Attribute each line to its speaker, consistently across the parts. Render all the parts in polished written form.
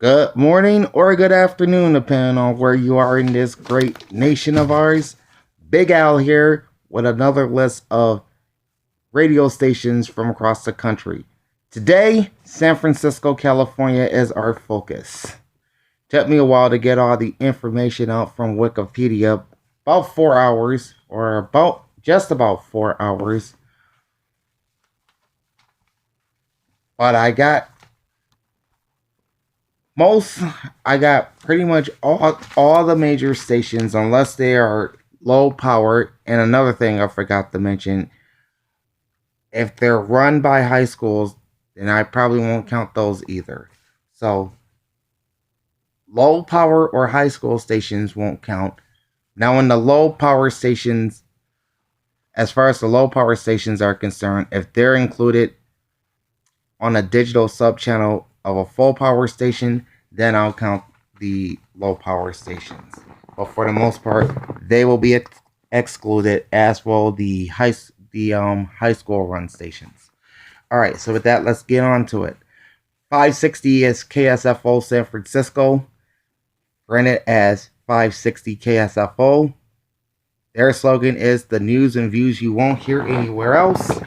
Speaker 1: Good morning or good afternoon, depending on where you are in this great nation of ours. Big Al here with another list of radio stations from across the country. Today, San Francisco, California is our focus. Took me a while to get all the information out from Wikipedia, about 4 hours, or about just about 4 hours. But I got pretty much all the major stations unless they are low power. And another thing I forgot to mention, if they're run by high schools, then I probably won't count those either. So low power or high school stations won't count. Now in the low power stations, as far as the low power stations are concerned, if they're included on a digital sub channel of a full power station, then I'll count the low power stations. But for the most part, they will be excluded, as will the high school run stations. All right, so with that, let's get on to it. 560 is KSFO San Francisco, branded as 560 KSFO. Their slogan is the news and views you won't hear anywhere else.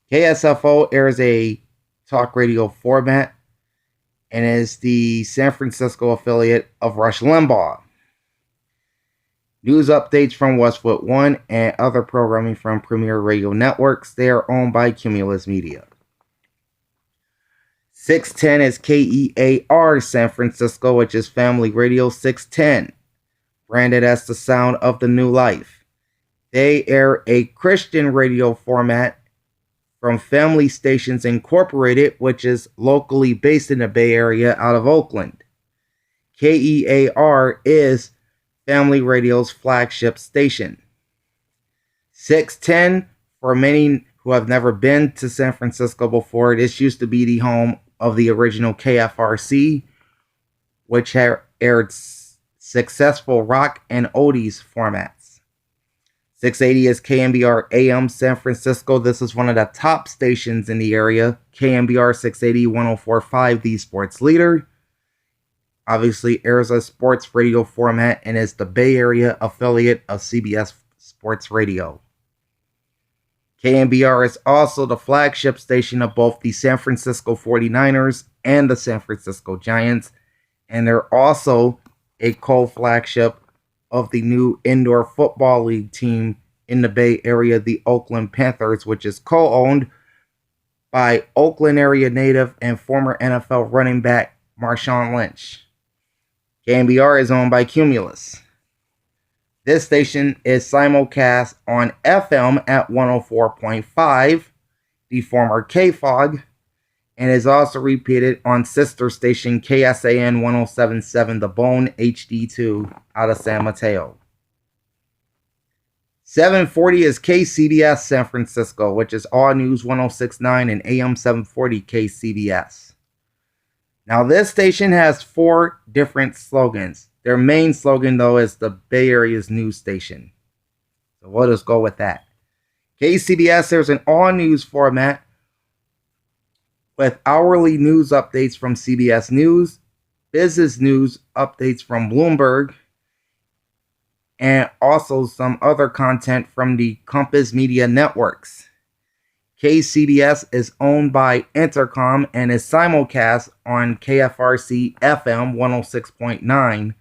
Speaker 1: KSFO airs a talk radio format and is the San Francisco affiliate of Rush Limbaugh. News updates from Westwood One and other programming from Premier Radio Networks. They are owned by Cumulus Media. 610 is KEAR San Francisco, which is Family Radio 610, branded as the sound of the new life. They air a Christian radio format from Family Stations Incorporated, which is locally based in the Bay Area out of Oakland. KEAR is Family Radio's flagship station. 610, for many who have never been to San Francisco before, this used to be the home of the original KFRC, which aired successful rock and oldies formats. 680 is KMBR AM San Francisco. This is one of the top stations in the area. KMBR 680 1045, the sports leader. Obviously airs a sports radio format and is the Bay Area affiliate of CBS Sports Radio. KMBR is also the flagship station of both the San Francisco 49ers and the San Francisco Giants. And they're also a co-flagship of the new indoor football league team in the Bay Area, the Oakland Panthers, which is co-owned by Oakland area native and former NFL running back Marshawn Lynch. KMBR is owned by Cumulus. This station is simulcast on FM at 104.5, the former KFOG, and is also repeated on sister station KSAN 107.7 The Bone HD2 out of San Mateo. 740 is KCBS San Francisco, which is All News 106.9 and AM 740 KCBS. Now this station has 4 different slogans. Their main slogan, though, is the Bay Area's news station. So we'll just go with that. KCBS, there's an all-news format with hourly news updates from CBS News, business news updates from Bloomberg, and also some other content from the Compass Media Networks. KCBS is owned by Intercom and is simulcast on KFRC FM 106.9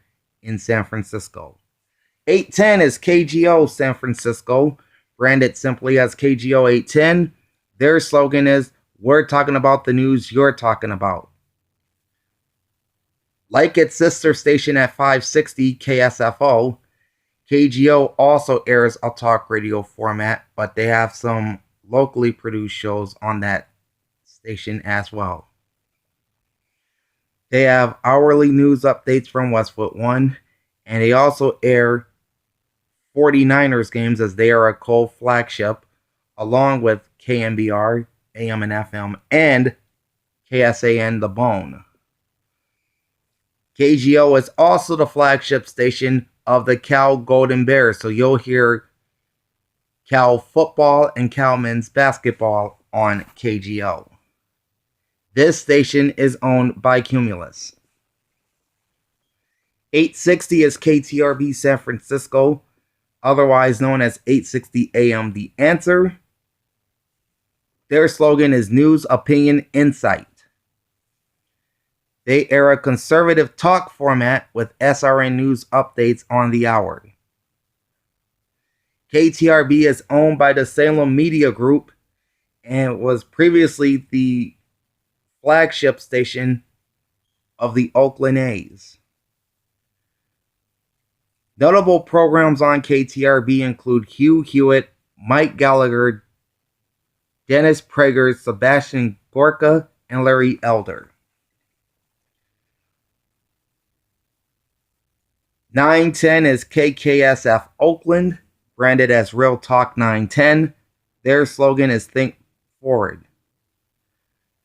Speaker 1: in San Francisco. 810 is KGO San Francisco, branded simply as KGO 810. Their slogan is, "We're talking about the news you're talking about." Like its sister station at 560 KSFO, KGO also airs a talk radio format, but they have some locally produced shows on that station as well. They have hourly news updates from Westwood One, and they also air 49ers games as they are a co-flagship, along with KMBR, AM and FM, and KSAN The Bone. KGO is also the flagship station of the Cal Golden Bears, so you'll hear Cal football and Cal men's basketball on KGO. This station is owned by Cumulus. 860 is KTRB San Francisco, otherwise known as 860 AM The Answer. Their slogan is News, Opinion, Insight. They air a conservative talk format with SRN News updates on the hour. KTRB is owned by the Salem Media Group and was previously the flagship station of the Oakland A's. Notable programs on KTRB include Hugh Hewitt, Mike Gallagher, Dennis Prager, Sebastian Gorka, and Larry Elder. 910 is KKSF Oakland, branded as Real Talk 910. Their slogan is Think Forward.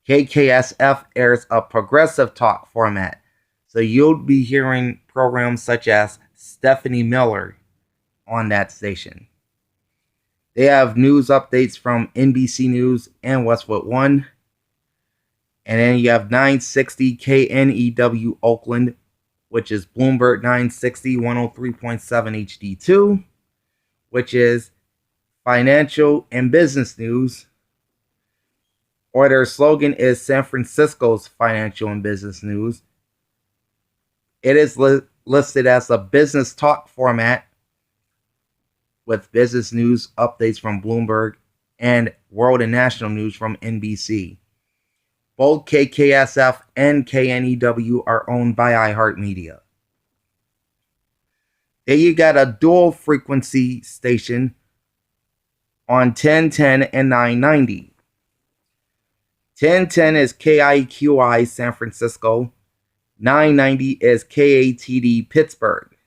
Speaker 1: KKSF airs a progressive talk format, so you'll be hearing programs such as Stephanie Miller on that station. They have news updates from NBC News and Westwood One. And then you have 960 KNEW Oakland, which is Bloomberg 960 103.7 HD2, which is financial and business news. Or their slogan is San Francisco's financial and business news. It is listed as a business talk format with business news updates from Bloomberg and world and national news from NBC. Both KKSF and KNEW are owned by iHeartMedia. Then you got a dual frequency station on 1010 and 990. 1010 is KIQI San Francisco. 990 is KATD Pittsburgh.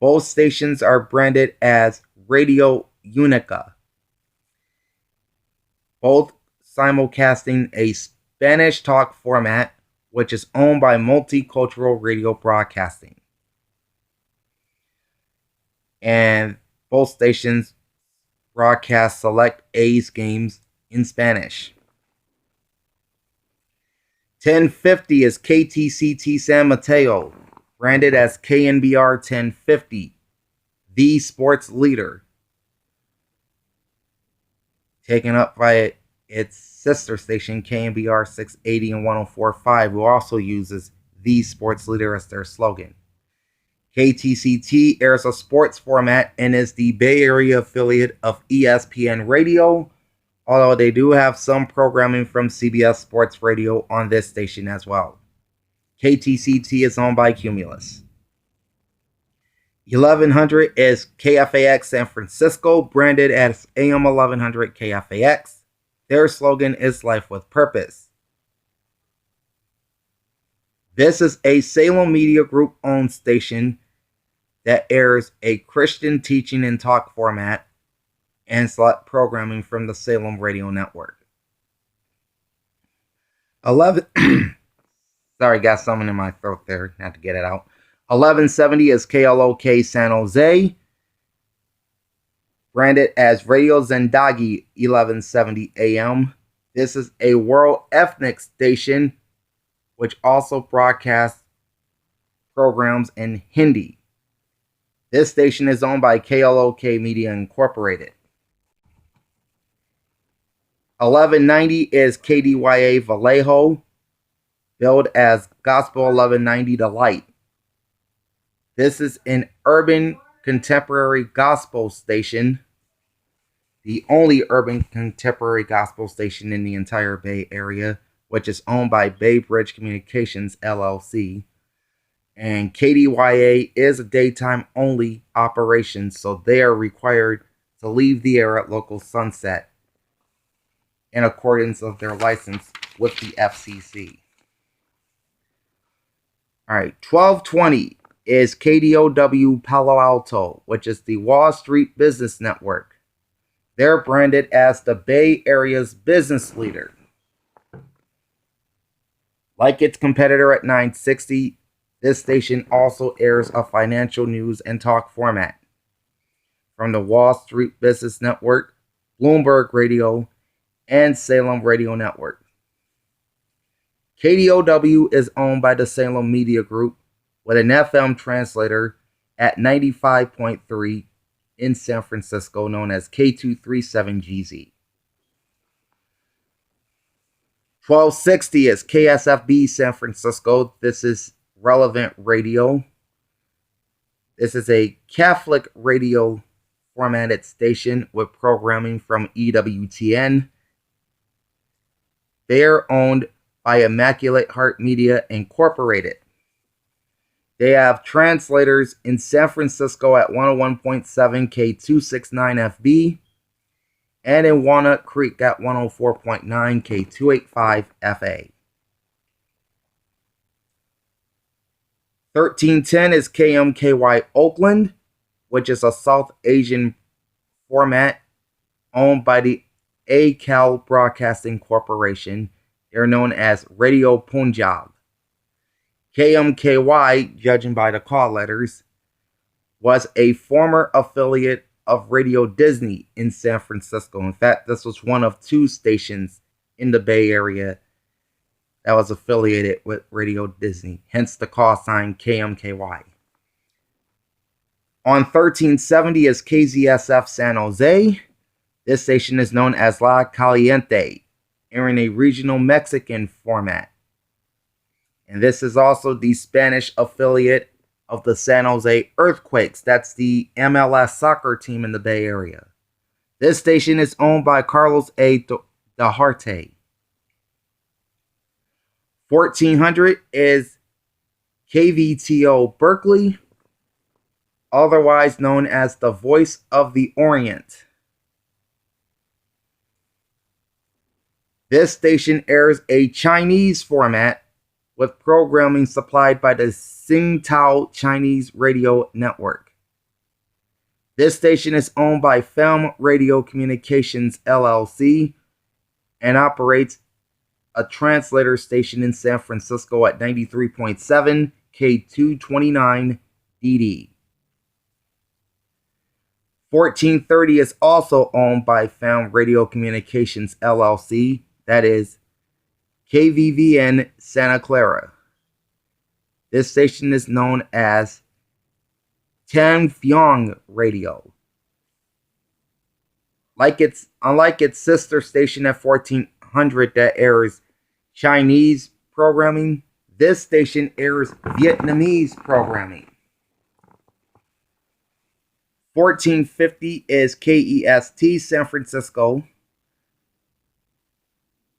Speaker 1: Both stations are branded as Radio Unica. Both simulcasting a Spanish talk format, which is owned by Multicultural Radio Broadcasting. And both stations broadcast select A's games in Spanish. 1050 is KTCT San Mateo, branded as KNBR 1050, the sports leader. Taken up by its sister station, KNBR 680 and 104.5, who also uses the sports leader as their slogan. KTCT airs a sports format and is the Bay Area affiliate of ESPN Radio, although they do have some programming from CBS Sports Radio on this station as well. KTCT is owned by Cumulus. 1100 is KFAX San Francisco, branded as AM 1100 KFAX. Their slogan is Life with Purpose. This is a Salem Media Group owned station that airs a Christian teaching and talk format and select programming from the Salem Radio Network. 11 Sorry, got something in my throat there. Had to get it out. 1170 is KLOK San Jose, branded as Radio Zendagi 1170 AM. This is a world ethnic station which also broadcasts programs in Hindi. This station is owned by KLOK Media Incorporated. 1190 is KDYA Vallejo, billed as Gospel 1190 Delight. This is an urban contemporary gospel station, the only urban contemporary gospel station in the entire Bay Area, which is owned by Bay Bridge Communications, LLC. And KDYA is a daytime only operation, so they are required to leave the air at local sunset in accordance with their license with the FCC. All right, 1220 is KDOW Palo Alto, which is the Wall Street Business Network. They're branded as the Bay Area's business leader. Like its competitor at 960, this station also airs a financial news and talk format from the Wall Street Business Network, Bloomberg Radio, and Salem Radio Network. KDOW is owned by the Salem Media Group, with an FM translator at 95.3 in San Francisco, known as K237GZ. 1260 is KSFB San Francisco. This is Relevant Radio. This is a Catholic radio formatted station with programming from EWTN. They are owned by Immaculate Heart Media Incorporated. They have translators in San Francisco at 101.7 K269FB and in Walnut Creek at 104.9 K285FA. 1310 is KMKY Oakland, which is a South Asian format owned by the ACAL Broadcasting Corporation. They're known as Radio Punjab. KMKY, judging by the call letters, was a former affiliate of Radio Disney in San Francisco. In fact, this was one of two stations in the Bay Area that was affiliated with Radio Disney, hence the call sign KMKY. On 1370 is KZSF San Jose. This station is known as La Caliente, airing a regional Mexican format. And this is also the Spanish affiliate of the San Jose Earthquakes. That's the MLS soccer team in the Bay Area. This station is owned by Carlos A. Daharte. 1400 is KVTO Berkeley, otherwise known as the Voice of the Orient. This station airs a Chinese format with programming supplied by the Tsingtao Chinese Radio Network. This station is owned by Film Radio Communications LLC and operates a translator station in San Francisco at 93.7 K229 DD. 1430 is also owned by Film Radio Communications LLC, that is KVVN Santa Clara. This station is known as Tianfiang Radio. Unlike its sister station at 1400 that airs Chinese programming, this station airs Vietnamese programming. 1450 is KEST San Francisco,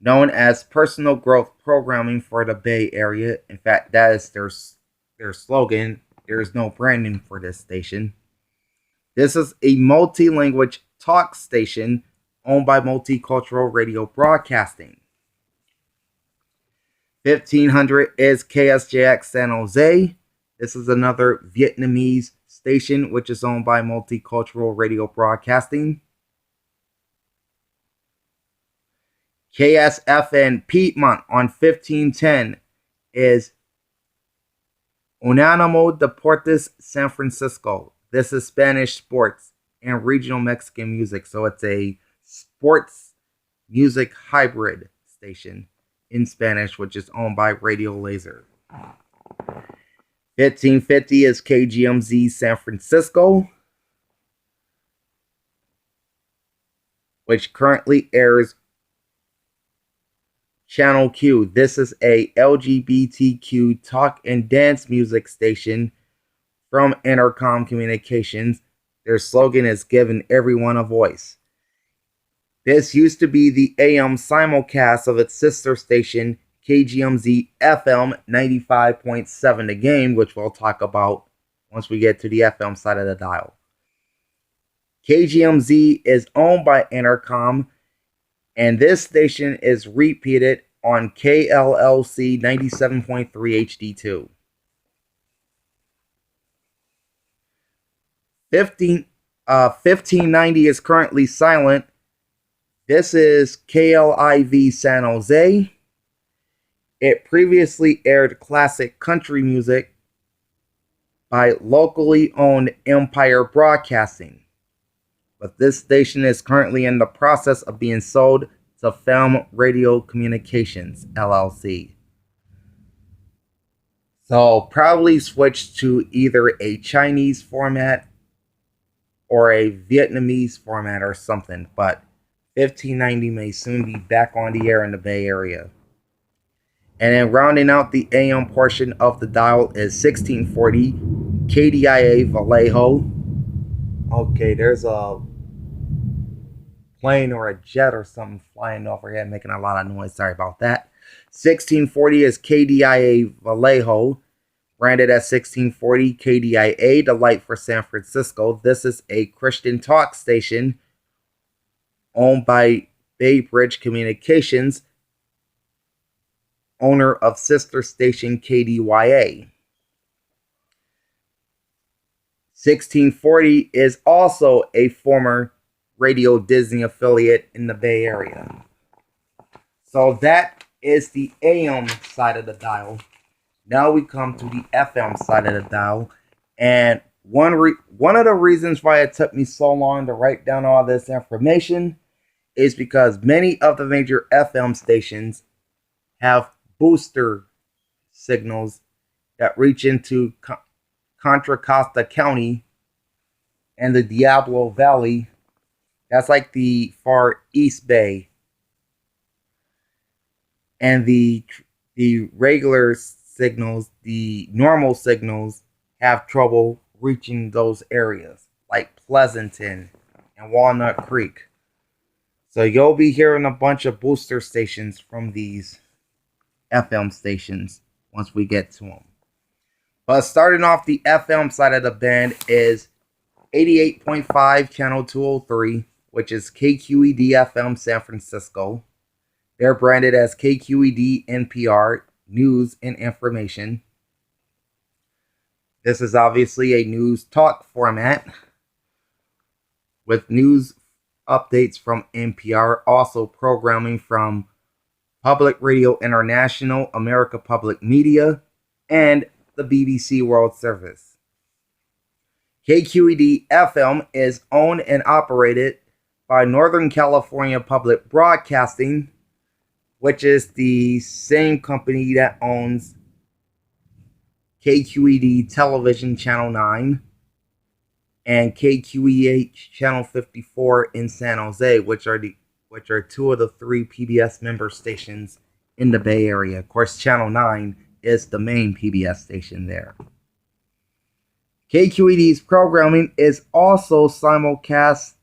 Speaker 1: known as Personal Growth Programming for the Bay Area. In fact, that is their slogan. There is no branding for this station. This is a multi-language talk station owned by Multicultural Radio Broadcasting. 1500 is KSJX San Jose. This is another Vietnamese station which is owned by Multicultural Radio Broadcasting. KSFN Piedmont on 1510 is Unánimo Deportes San Francisco. This is Spanish sports and regional Mexican music, so it's a sports music hybrid station in Spanish, which is owned by Radio Laser. 1550 is KGMZ San Francisco, which currently airs Channel Q. This is a LGBTQ talk and dance music station from Intercom Communications. Their slogan is "Giving Everyone a Voice." This used to be the AM simulcast of its sister station, KGMZ FM 95.7 The Game, which we'll talk about once we get to the FM side of the dial. KGMZ is owned by Intercom, and this station is repeated on KLLC 97.3 HD2. 1590 is currently silent. This is KLIV San Jose. It previously aired classic country music by locally owned Empire Broadcasting, but this station is currently in the process of being sold to Film Radio Communications LLC. So probably switch to either a Chinese format or a Vietnamese format or something. But 1590 may soon be back on the air in the Bay Area. And then rounding out the AM portion of the dial is 1640 KDIA Vallejo. Okay, there's a plane or a jet or something flying overhead making a lot of noise. Sorry about that. 1640 is KDIA Vallejo, branded as 1640 KDIA, the light for San Francisco. This is a Christian talk station owned by Bay Bridge Communications, owner of sister station KDYA. 1640 is also a former Radio Disney affiliate in the Bay Area. So that is the AM side of the dial. Now we come to the FM side of the dial. And one of the reasons why it took me so long to write down all this information is because many of the major FM stations have booster signals that reach into Contra Costa County and the Diablo Valley. That's like the far East Bay. And the regular signals, the normal signals, have trouble reaching those areas, like Pleasanton and Walnut Creek. So you'll be hearing a bunch of booster stations from these FM stations once we get to them. But starting off the FM side of the band is 88.5 Channel 203, which is KQED FM San Francisco. They're branded as KQED NPR, News and Information. This is obviously a news talk format with news updates from NPR, also programming from Public Radio International, America Public Media, and the BBC World Service. KQED FM is owned and operated by Northern California Public Broadcasting, which is the same company that owns KQED Television Channel 9 and KQEH Channel 54 in San Jose, which are two of the three PBS member stations in the Bay Area. Of course, Channel 9 is the main PBS station there. KQED's programming is also simulcast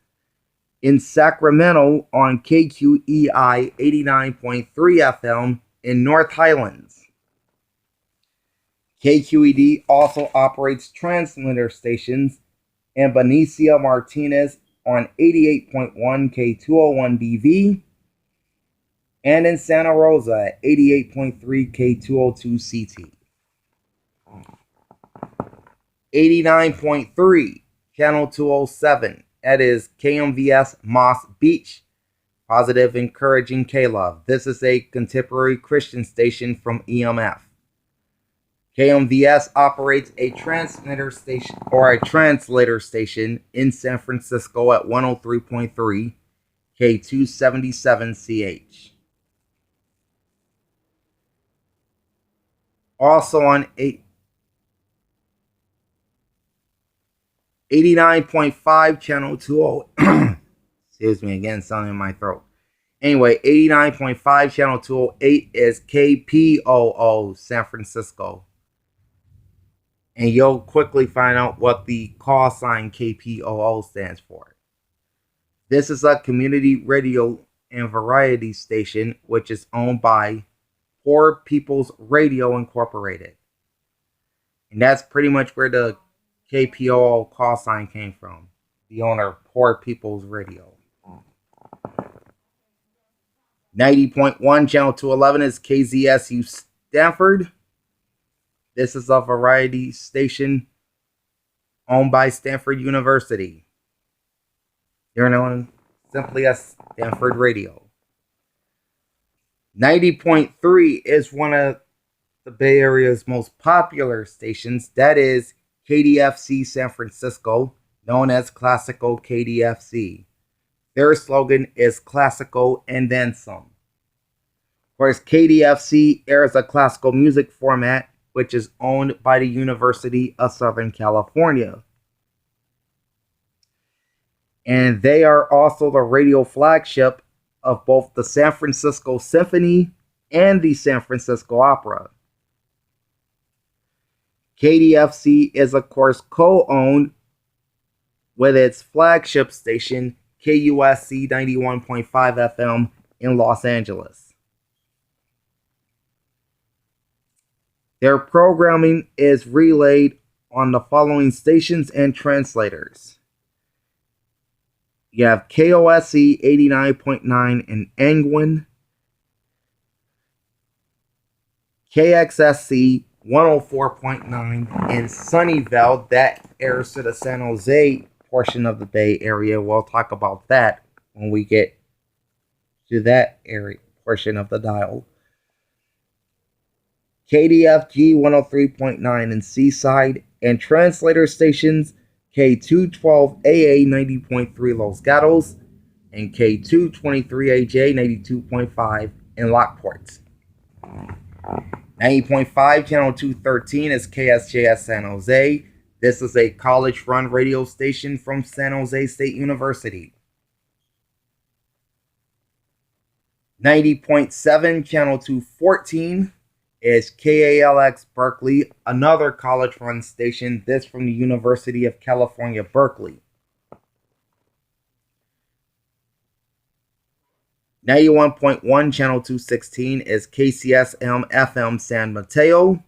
Speaker 1: in Sacramento on KQEI 89.3 FM in North Highlands. KQED also operates transmitter stations in Benicia Martinez on 88.1 K201BV and in Santa Rosa at 88.3 K202CT. 89.3 Channel 207, that is KMVS Moss Beach, Positive Encouraging K-Love. This is a contemporary Christian station from EMF. KMVS operates a transmitter station or a translator station in San Francisco at 103.3 K277CH. Also on 89.5 Channel 20. Excuse me again, something in my throat. Anyway, 89.5 Channel 208 is KPOO San Francisco. And you'll quickly find out what the call sign KPOO stands for. This is a community radio and variety station which is owned by Poor People's Radio Incorporated. And that's pretty much where the KPOO call sign came from. The owner of Poor People's Radio. 90.1 Channel 211 is KZSU Stanford. This is a variety station owned by Stanford University. They're known simply as Stanford Radio. 90.3 is one of the Bay Area's most popular stations. That is KDFC San Francisco, known as Classical KDFC. Their slogan is Classical and then some. Of course, KDFC airs a classical music format which is owned by the University of Southern California. And they are also the radio flagship of both the San Francisco Symphony and the San Francisco Opera. KDFC is, of course, co-owned with its flagship station, KUSC 91.5 FM in Los Angeles. Their programming is relayed on the following stations and translators. You have KOSC 89.9 in Angwin, KXSC 104.9 in Sunnyvale. That airs to the San Jose portion of the Bay Area. We'll talk about that when we get to that area portion of the dial. KDFG 103.9 in Seaside, and translator stations K212AA 90.3 Los Gatos and K223AJ 92.5 in Lockport. 90.5 channel 213 is KSJS San Jose. This is a college-run radio station from San Jose State University. 90.7 channel 214 is KALX Berkeley, another college-run station, this from the University of California, Berkeley. 91.1 channel 216 is KCSM FM San Mateo,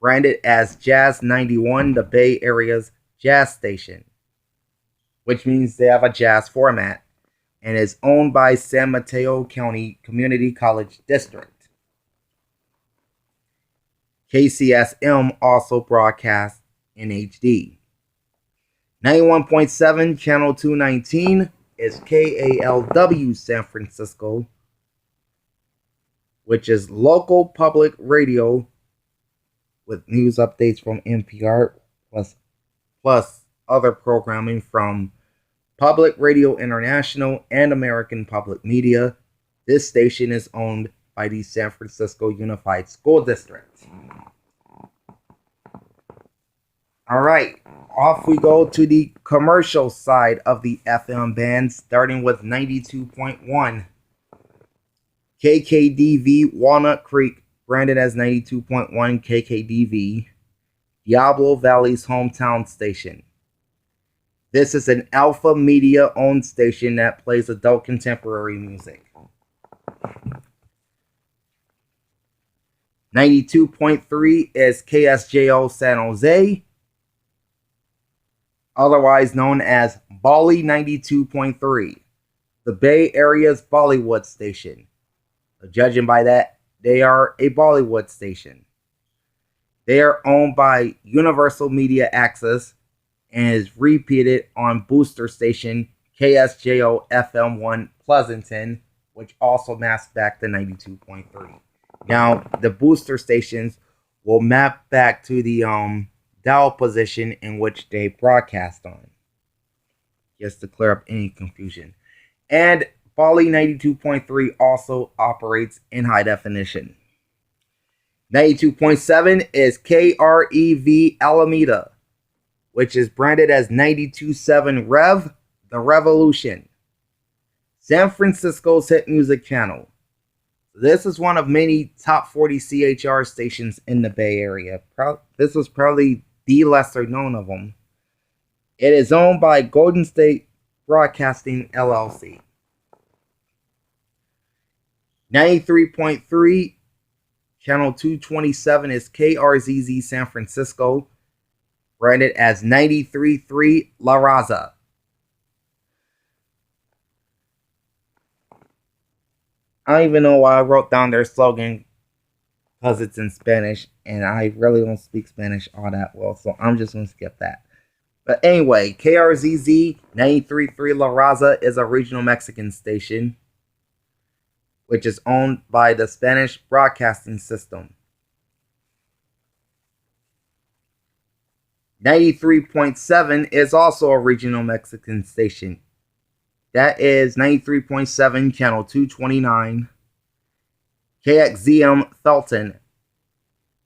Speaker 1: branded as Jazz 91, the Bay Area's jazz station, which means they have a jazz format, and is owned by San Mateo County Community College District. KCSM also broadcasts in HD. 91.7 channel 219 is KALW San Francisco, which is local public radio with news updates from NPR plus other programming from Public Radio International and American Public Media. This station is owned by the San Francisco Unified School District. All right, off we go to the commercial side of the FM band, starting with 92.1. KKDV Walnut Creek, branded as 92.1 KKDV, Diablo Valley's hometown station. This is an Alpha Media owned station that plays adult contemporary music. 92.3 is KSJO San Jose, otherwise known as Bolly 92.3, the Bay Area's Bollywood station. So judging by that, they are a Bollywood station. They are owned by Universal Media Access and is repeated on booster station KSJO FM1 Pleasanton, which also maps back to 92.3. Now, the booster stations will map back to the dial position in which they broadcast on, just to clear up any confusion. And Bolly 92.3 also operates in high definition. 92.7 is KREV Alameda, which is branded as 92.7 Rev, the Revolution, San Francisco's hit music channel. This is one of many top 40 CHR stations in the Bay Area. This was probably the lesser known of them. It is owned by Golden State Broadcasting LLC. 93.3 channel 227 is KRZZ San Francisco, branded as 93.3 La Raza. I don't even know why I wrote down their slogan, because it's in Spanish, and I really don't speak Spanish all that well, so I'm just going to skip that. But anyway, KRZZ 93.3 La Raza is a regional Mexican station, which is owned by the Spanish Broadcasting System. 93.7 is also a regional Mexican station. That is 93.7 channel 229 KXZM Felton,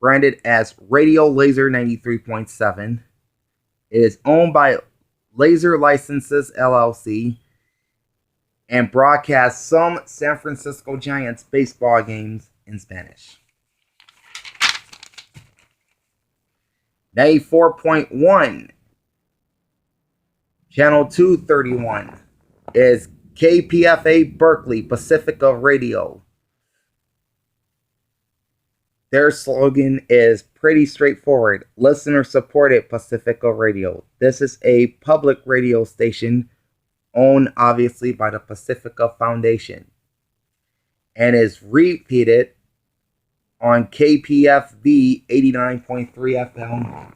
Speaker 1: branded as Radio Laser 93.7. It is owned by Laser Licenses LLC and broadcasts some San Francisco Giants baseball games in Spanish. 94.1, Channel 231 is KPFA Berkeley Pacifica Radio. Their slogan is pretty straightforward: listener supported Pacifica Radio. This is a public radio station owned obviously by the Pacifica Foundation and is repeated on KPFB 89.3 FM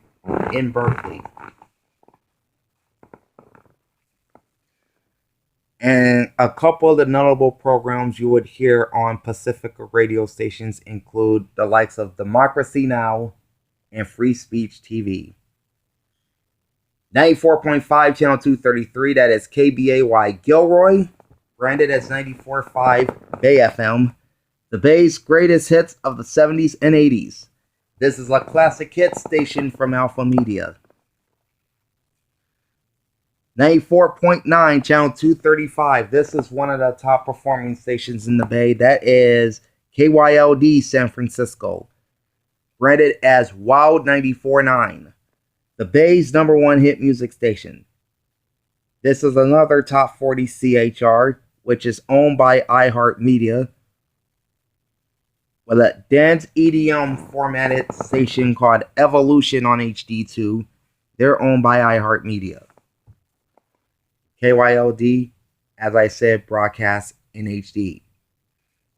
Speaker 1: in Berkeley. And a couple of the notable programs you would hear on Pacifica radio stations include the likes of Democracy Now! And Free Speech TV. 94.5, Channel 233, that is KBAY Gilroy, branded as 94.5 Bay FM. The Bay's greatest hits of the 70s and 80s. This is a classic hit station from Alpha Media. 94.9, Channel 235. This is one of the top performing stations in the Bay. That is KYLD San Francisco, branded as WOW 94.9. The Bay's #1 hit music station. This is another top 40 CHR, which is owned by iHeartMedia, with a dance EDM formatted station called Evolution on HD2. They're owned by iHeartMedia. KYLD, as I said, broadcasts in HD.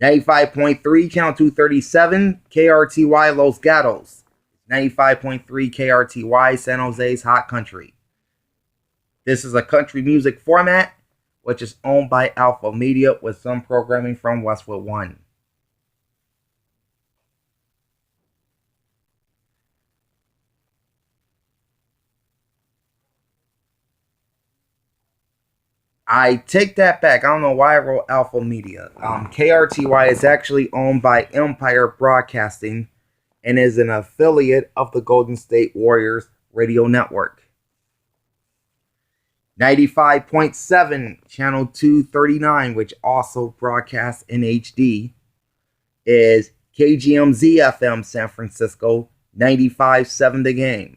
Speaker 1: 95.3, Channel 237, KRTY Los Gatos. 95.3 KRTY San Jose's Hot Country. This is a country music format which is owned by Alpha Media with some programming from Westwood One. I take that back. I don't know why I wrote Alpha Media. KRTY is actually owned by Empire Broadcasting and is an affiliate of the Golden State Warriors radio network. 95.7, Channel 239, which also broadcasts in HD, is KGMZ FM San Francisco, 95.7 The Game,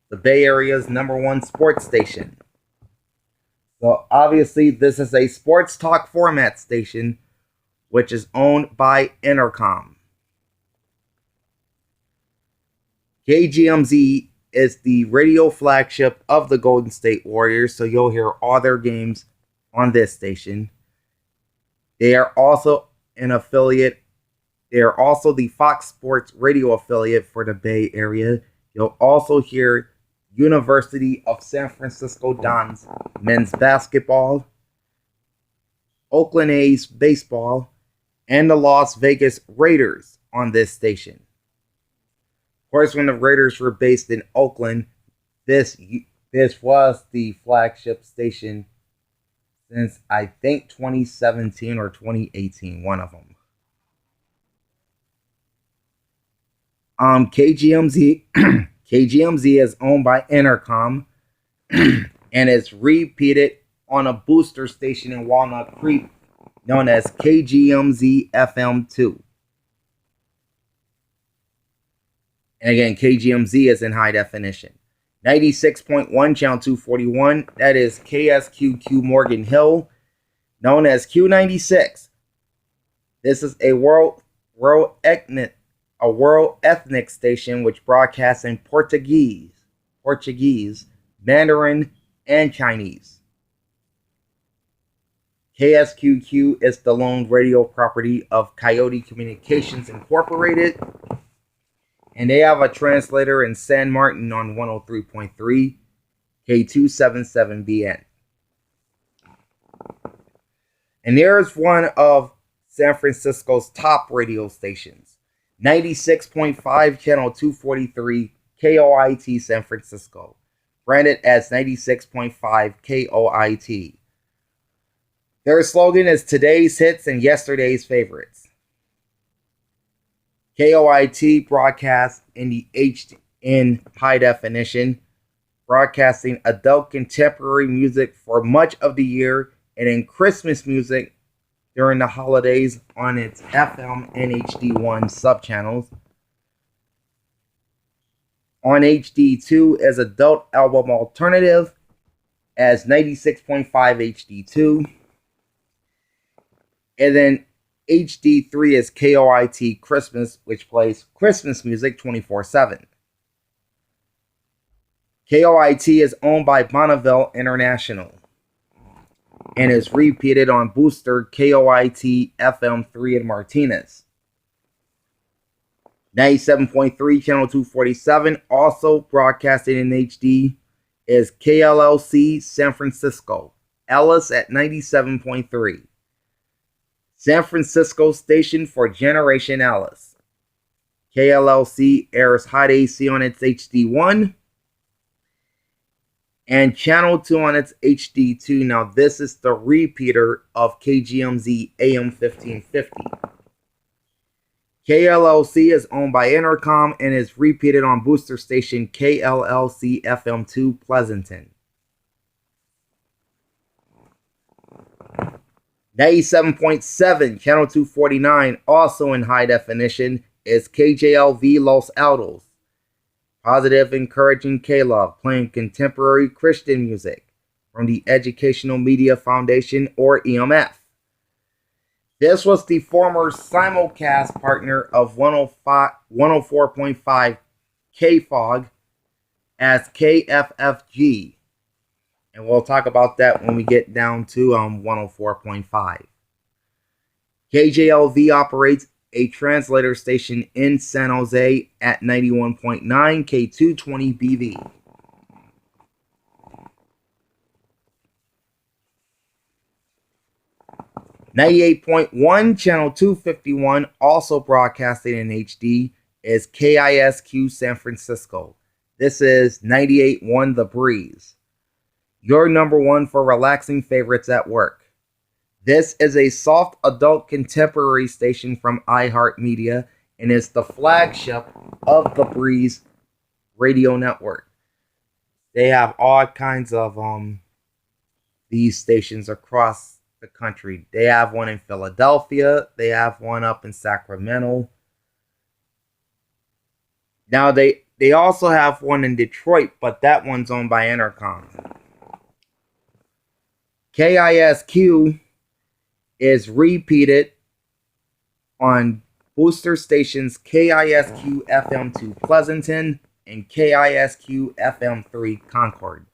Speaker 1: the Bay Area's #1 sports station. So obviously this is a sports talk format station which is owned by Intercom. KGMZ is the radio flagship of the Golden State Warriors, so you'll hear all their games on this station. They are also an affiliate. They are also the Fox Sports radio affiliate for the Bay Area. You'll also hear University of San Francisco Dons men's basketball, Oakland A's baseball, and the Las Vegas Raiders on this station. Of course, when the Raiders were based in Oakland, this was the flagship station since I think 2017 or 2018, one of them. KGMZ KGMZ is owned by Intercom and is repeated on a booster station in Walnut Creek known as KGMZ FM2. And again, KGMZ is in high definition. 96.1, Channel 241, that is KSQQ Morgan Hill, known as Q96. This is a world ethnic station which broadcasts in Portuguese, Mandarin, and Chinese. KSQQ is the lone radio property of Coyote Communications Incorporated, and they have a translator in San Martin on 103.3 K277BN. And there's one of San Francisco's top radio stations, 96.5, Channel 243, KOIT San Francisco, branded as 96.5 KOIT. Their slogan is today's hits and yesterday's favorites. KOIT broadcasts in high definition, broadcasting adult contemporary music for much of the year and in Christmas music during the holidays on its FM and HD1 subchannels. On HD2 as adult album alternative as 96.5 HD2. And then HD3 is KOIT Christmas, which plays Christmas music 24/7. KOIT is owned by Bonneville International and is repeated on Booster KOIT FM3 in Martinez. 97.3 Channel 247, also broadcasting in HD, is KLLC San Francisco, Ellis at 97.3. San Francisco station for Generation Ellis. KLLC airs Hot AC on its HD1 and Channel 2 on its HD2. Now this is the repeater of KGMZ AM 1550. KLLC is owned by Intercom and is repeated on booster station KLLC FM2 Pleasanton. 97.7 Channel 249, also in high definition, is KJLV Los Altos. Positive, encouraging K-Love, playing contemporary Christian music from the Educational Media Foundation, or EMF. This was the former simulcast partner of 104.5 KFOG as KFFG. And we'll talk about that when we get down to 104.5. KJLV operates a translator station in San Jose at 91.9 K220BV. .1 Channel 251, also broadcasting in HD, is KISQ San Francisco. This is 98.1 The Breeze. Your number one for relaxing favorites at work. This is a soft adult contemporary station from iHeartMedia and is the flagship of the Breeze radio network. They have all kinds of these stations across the country. They have one in Philadelphia. They have one up in Sacramento. Now they also have one in Detroit, but that one's owned by Intercom. KISQ is repeated on booster stations KISQ FM2 Pleasanton and KISQ FM3 Concord.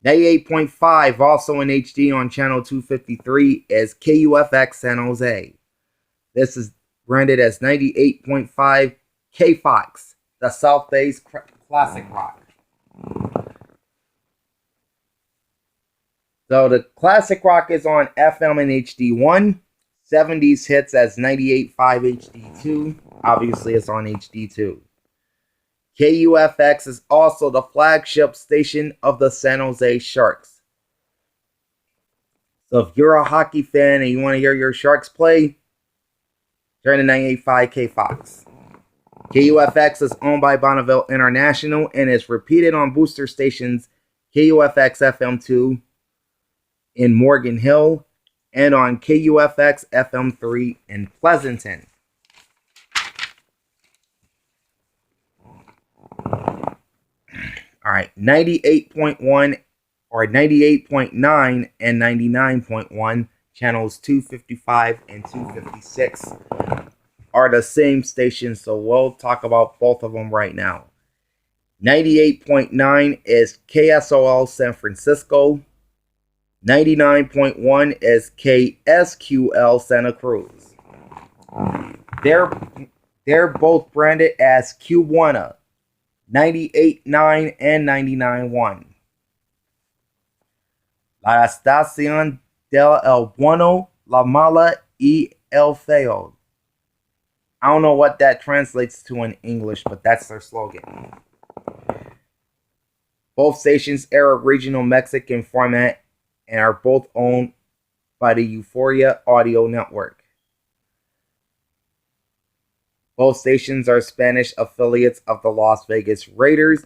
Speaker 1: 98.5, also in HD on Channel 253, is KUFX San Jose. This is branded as 98.5 KFOX, the South Bay's classic rock. So the classic rock is on FM and HD1. 70s hits as 98.5 HD2. Obviously, it's on HD2. KUFX is also the flagship station of the San Jose Sharks. So if you're a hockey fan and you want to hear your Sharks play, turn to 98.5 KFOX. KUFX is owned by Bonneville International and is repeated on booster stations KUFX FM2 in Morgan Hill and on KUFX FM3 in Pleasanton. All right, 98.1 or 98.9 and 99.1 channels 255 and 256 are the same station, so we'll talk about both of them right now. 98.9 is KSOL San Francisco. 99.1 is KSQL Santa Cruz. They're both branded as Cubana. 98.9 and 99.1. La Estación del El Bueno, La Mala y El Feo. I don't know what that translates to in English, but that's their slogan. Both stations air a regional Mexican format and are both owned by the Euphoria Audio Network. Both stations are Spanish affiliates of the Las Vegas Raiders,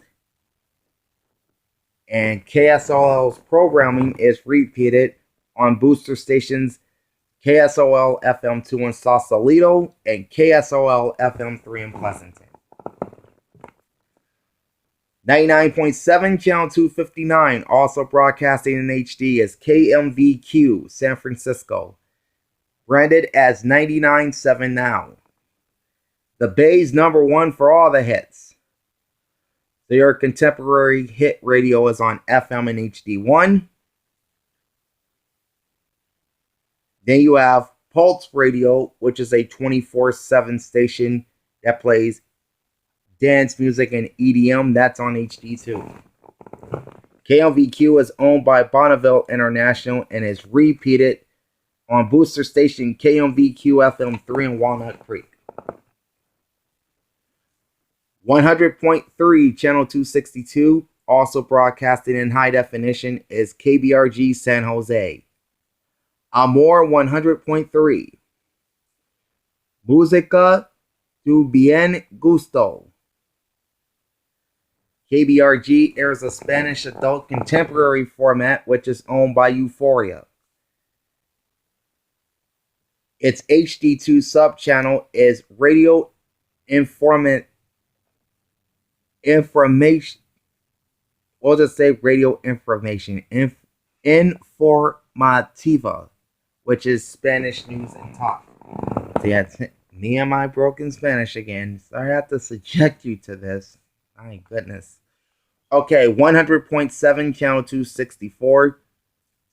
Speaker 1: and KSOL's programming is repeated on booster stations KSOL FM 2 in Sausalito and KSOL FM 3 in Pleasanton. 99.7 Channel 259, also broadcasting in HD, is KMVQ San Francisco, branded as 99.7 now. The Bay's #1 for all the hits. Their contemporary hit radio is on FM and HD1. Then you have Pulse Radio, which is a 24/7 station that plays dance music and EDM. That's on HD2. KMVQ is owned by Bonneville International and is repeated on booster station KMVQ FM 3 in Walnut Creek. 100.3 Channel 262, also broadcasting in high definition, is KBRG San Jose. Amor 100.3. Música tu bien gusto. KBRG airs a Spanish adult contemporary format which is owned by Euphoria. Its HD2 sub-channel is Radio Information. We'll just say Radio Information. Informativa, which is Spanish news and talk. So yeah, me and my broken Spanish again. Sorry I have to subject you to this. My goodness. Okay, 100.7 Channel 264.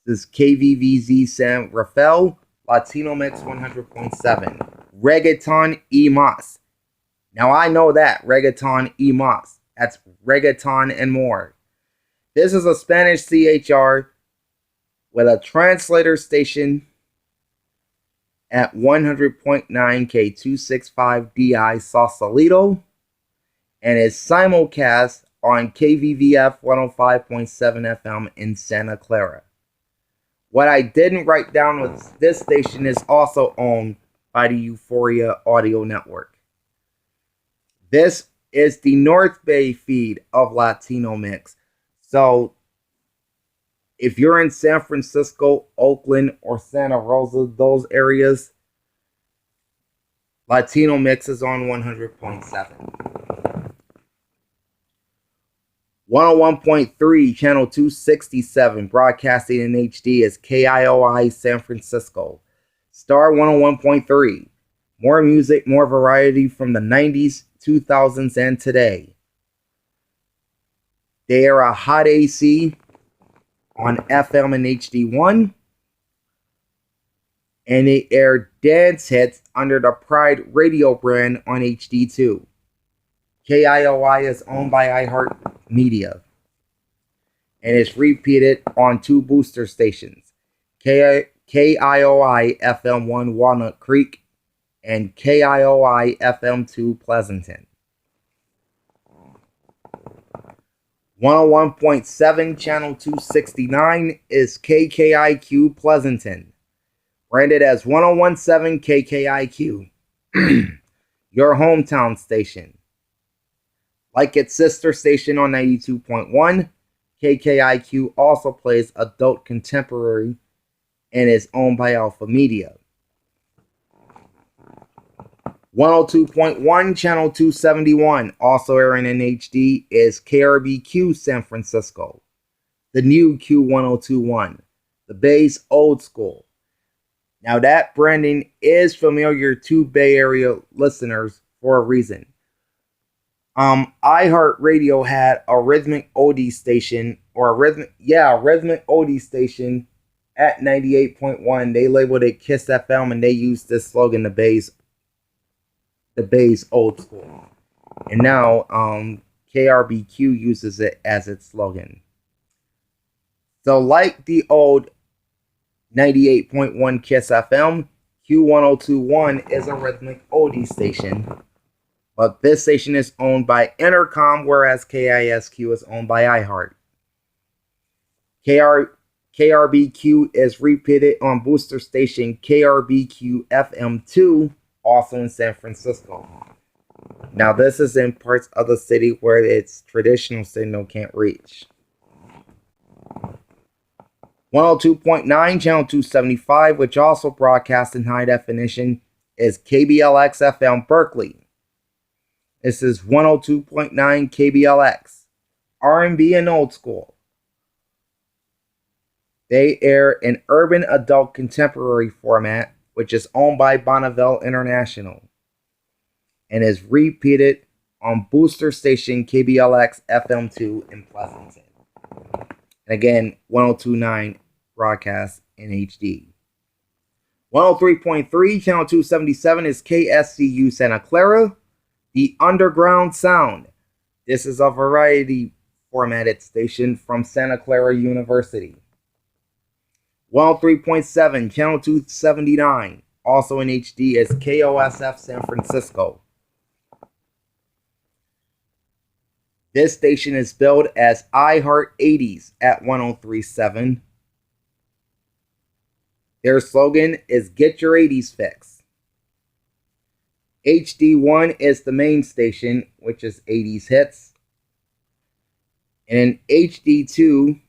Speaker 1: This is KVVZ San Rafael. Latino Mix 100.7. Reggaeton y Más. Now I know that. Reggaeton y Más. That's reggaeton and more. This is a Spanish CHR with a translator station at 100.9 K265DI Sausalito and is simulcast on KVVF 105.7 FM in Santa Clara. What I didn't write down was this station is also owned by the Euphoria Audio Network. This is the North Bay feed of Latino Mix. So if you're in San Francisco, Oakland, or Santa Rosa, those areas, Latino Mix is on 100.7. 101.3, Channel 267, broadcasting in HD, is KIOI San Francisco. Star 101.3. More music, more variety from the 90s, 2000s, and today. They are a hot AC on FM and HD1. And they air dance hits under the Pride Radio brand on HD2. KIOI is owned by iHeartMedia and is repeated on 2 booster stations, KIOI FM 1 Walnut Creek and KIOI FM 2 Pleasanton. 101.7 Channel 269 is KKIQ Pleasanton, branded as 1017 KKIQ, your hometown station. Like its sister station on 92.1, KKIQ also plays adult contemporary and is owned by Alpha Media. 102.1 Channel 271, also airing in HD, is KRBQ San Francisco, the new Q1021, the Bay's old school. Now that branding is familiar to Bay Area listeners for a reason. iHeartRadio had a rhythmic oldie station, a rhythmic oldie station at 98.1. They labeled it Kiss FM and they used this slogan, the Bay's old school. And now KRBQ uses it as its slogan. So like the old 98.1 Kiss FM, Q1021 is a rhythmic oldie station. But this station is owned by Intercom, whereas KISQ is owned by iHeart. KRBQ is repeated on booster station KRBQ FM 2, also in San Francisco. Now, this is in parts of the city where its traditional signal can't reach. 102.9, channel 275, which also broadcasts in high definition, is KBLX FM Berkeley. This is 102.9 KBLX, R&B and old school. They air an urban adult contemporary format, which is owned by Bonneville International, and is repeated on booster station KBLX FM2 in Pleasanton. And again, 102.9 broadcast in HD. 103.3, channel 277 is KSCU Santa Clara, the Underground Sound. This is a variety formatted station from Santa Clara University. 103.7, channel 279, also in HD, is KOSF San Francisco. This station is billed as iHeart 80s at 103.7. Their slogan is Get Your 80s Fix. HD1 is the main station, which is 80s hits. And HD2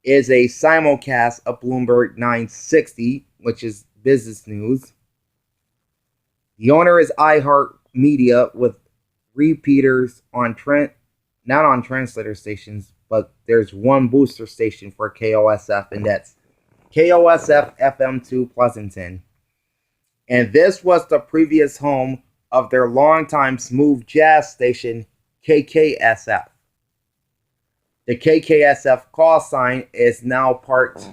Speaker 1: is a simulcast of Bloomberg 960, which is business news. The owner is iHeart Media with repeaters on not on translator stations, but there's one booster station for KOSF, and that's KOSF FM2 Pleasanton. And this was the previous home of their longtime smooth jazz station, KKSF. The KKSF call sign is now parked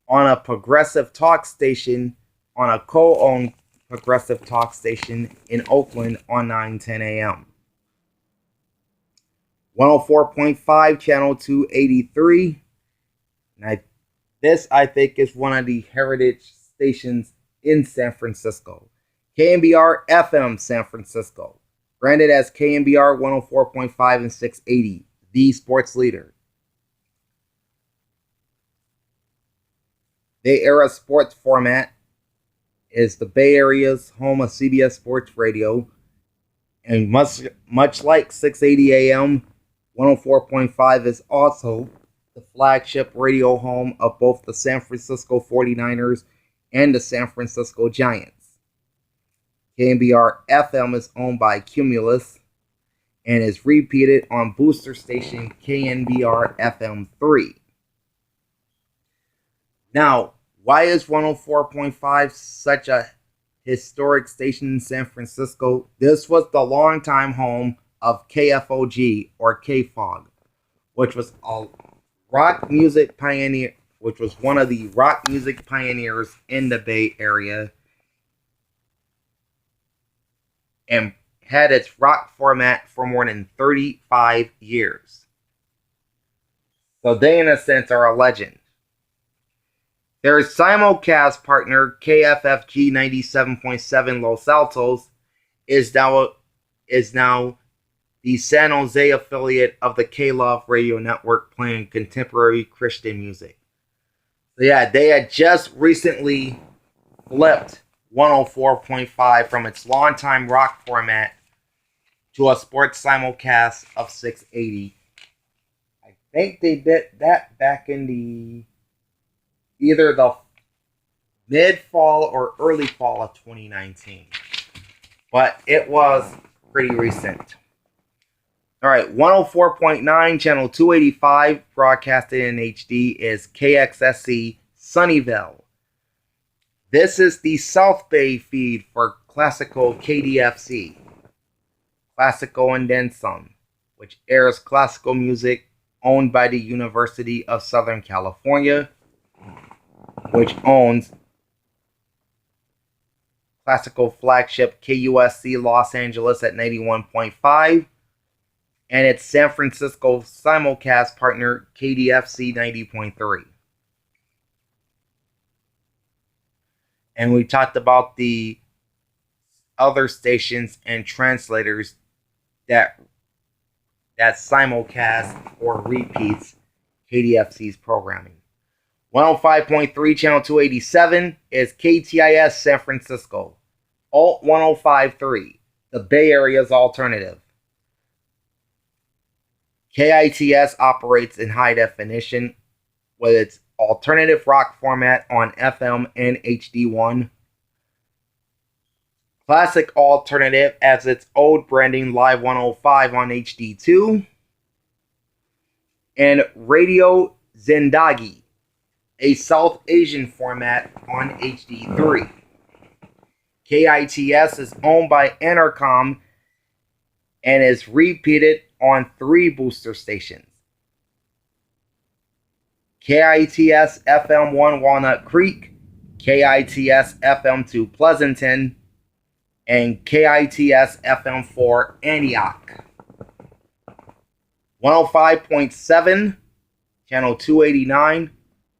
Speaker 1: on a progressive talk station, on a co-owned progressive talk station in Oakland on 9:10 a.m. 104.5, channel 283. And this, I think, is one of the heritage stations in San Francisco. KMBR FM San Francisco, branded as KMBR 104.5 and 680, the sports leader. They air a sports format, is the Bay Area's home of CBS Sports Radio, and much like 680 AM, 104.5 is also the flagship radio home of both the San Francisco 49ers and the San Francisco Giants. KMBR FM is owned by Cumulus and is repeated on booster station KNBR FM 3. Now, why is 104.5 such a historic station in San Francisco? This was the longtime home of KFOG or KFOG, which was a rock music pioneer, which was one of the rock music pioneers in the Bay Area, and had its rock format for more than 35 years. So they, in a sense, are a legend. Their simulcast partner, KFFG 97.7 Los Altos, is now the San Jose affiliate of the K-Love Radio Network, playing contemporary Christian music. So yeah, they had just recently flipped 104.5 from its longtime rock format to a sports simulcast of 680. I think they did that back in either the mid-fall or early fall of 2019. But it was pretty recent. All right, 104.9, channel 285, broadcasted in HD, is KXSC Sunnyvale. This is the South Bay feed for classical KDFC, Classical and Then Some, which airs classical music owned by the University of Southern California, which owns classical flagship KUSC Los Angeles at 91.5, and its San Francisco simulcast partner KDFC 90.3. And we talked about the other stations and translators that simulcast or repeats KDFC's programming. 105.3, channel 287 is KTIS San Francisco, Alt 1053, the Bay Area's alternative. KITS operates in high definition with its alternative rock format on FM and HD1. Classic Alternative as its old branding Live 105 on HD2. And Radio Zindagi, a South Asian format on HD3. KITS is owned by Entercom and is repeated on 3 booster stations. KITS FM1 Walnut Creek, KITS FM2 Pleasanton, and KITS FM4 Antioch. 105.7, channel 289,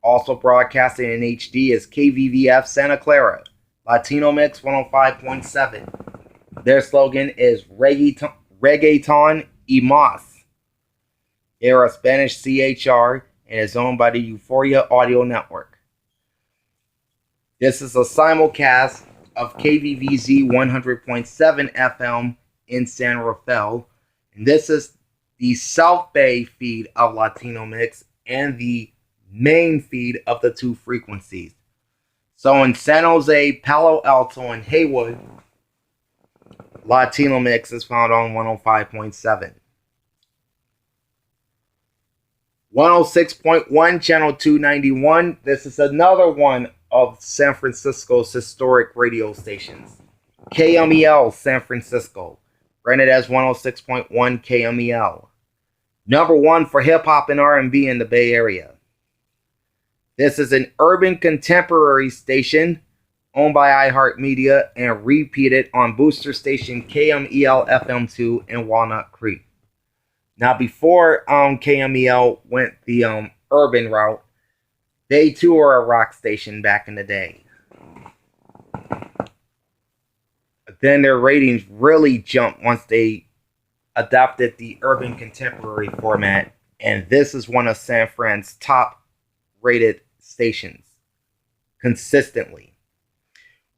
Speaker 1: also broadcasting in HD, is KVVF Santa Clara, Latino Mix 105.7. Their slogan is Reggaeton y Más. They are a Spanish CHR and is owned by the Euphoria Audio Network. This is a simulcast of KVVZ 100.7 FM in San Rafael, and this is the South Bay feed of Latino Mix and the main feed of the 2 frequencies. So in San Jose, Palo Alto, and Haywood, Latino Mix is found on 105.7. 106.1, channel 291. This is another one of San Francisco's historic radio stations. KMEL San Francisco, branded as 106.1 KMEL. Number 1 for hip-hop and R&B in the Bay Area. This is an urban contemporary station owned by iHeartMedia and repeated on booster station KMEL FM2 in Walnut Creek. Now, before KMEL went the urban route, they too were a rock station back in the day. Then their ratings really jumped once they adopted the urban contemporary format, and this is one of San Fran's top rated stations consistently.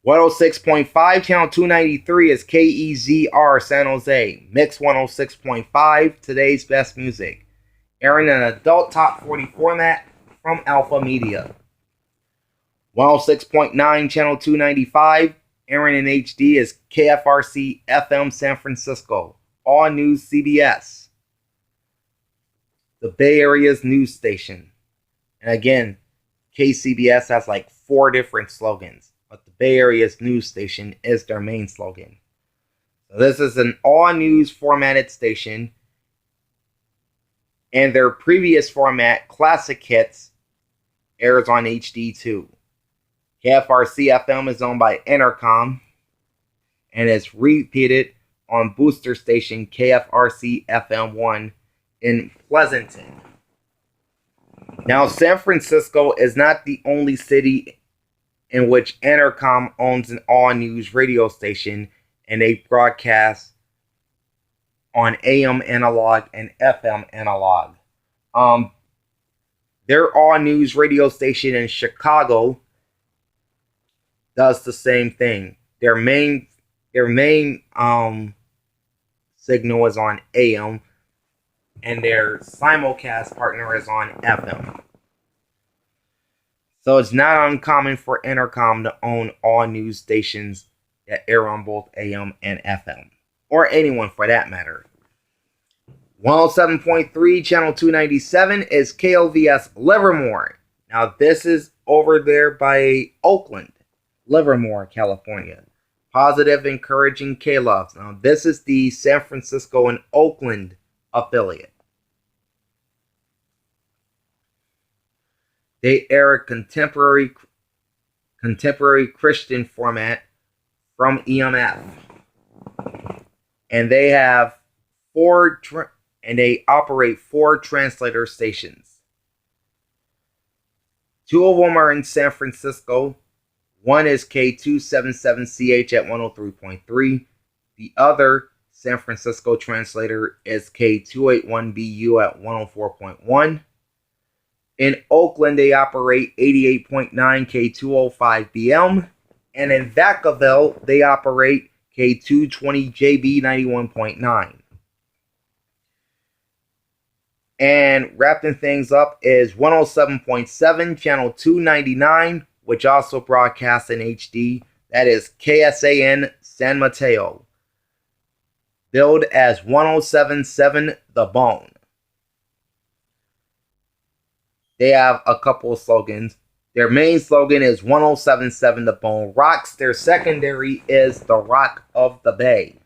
Speaker 1: 106.5, channel 293 is KEZR San Jose, Mix 106.5, today's best music, airing an adult top 40 format from Alpha Media. 106.9, channel 295, airing in HD, is KFRC FM San Francisco, all news CBS, the Bay Area's news station. And again, KCBS has like 4 different slogans, but the Bay Area's news station is their main slogan. So this is an all-news formatted station, and their previous format, Classic Hits, airs on HD2. KFRC FM is owned by Entercom and is repeated on booster station KFRC FM1 in Pleasanton. Now, San Francisco is not the only city in which Entercom owns an all-news radio station, and they broadcast on AM analog and FM analog. Their all-news radio station in Chicago does the same thing. Their main signal is on AM, and their simulcast partner is on FM. So it's not uncommon for Entercom to own all news stations that air on both AM and FM, or anyone for that matter. 107.3, channel 297 is KLVS Livermore. Now this is over there by Oakland, Livermore, California. Positive, encouraging K-Loves. Now this is the San Francisco and Oakland affiliate. They air a contemporary Christian format from EMF, and they have they operate 4 translator stations. 2 of them are in San Francisco. One is K277CH at 103.3. The other San Francisco translator is K281BU at 104.1. In Oakland, they operate 88.9 K205BM And in Vacaville, they operate K220JB 91.9. And wrapping things up is 107.7, channel 299, which also broadcasts in HD. That is KSAN San Mateo. Billed as 107.7 The Bone. They have a couple of slogans. Their main slogan is 107.7 The Bone Rocks. Their secondary is The Rock of the Bay.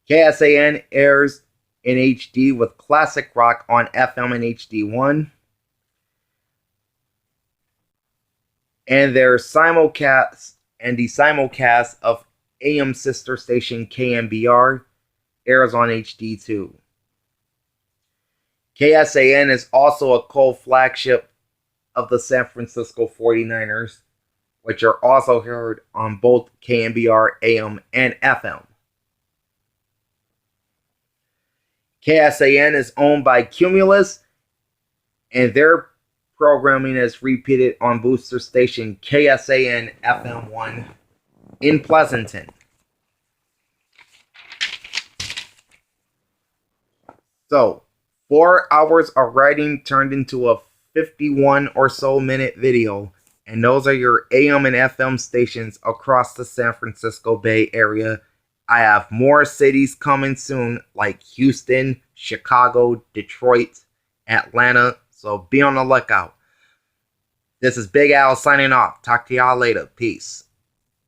Speaker 1: KSAN airs in HD with classic rock on FM and HD1. And their simulcast and the simulcast of AM sister station KMBR airs on HD2. KSAN is also a co-flagship of the San Francisco 49ers, which are also heard on both KMBR AM and FM. KSAN is owned by Cumulus, and their programming is repeated on booster station KSAN FM1 in Pleasanton. So, 4 hours of writing turned into a 51 or so minute video, and those are your AM and FM stations across the San Francisco Bay Area. I have more cities coming soon, like Houston, Chicago, Detroit, Atlanta, so be on the lookout. This is Big Al signing off. Talk to y'all later. Peace.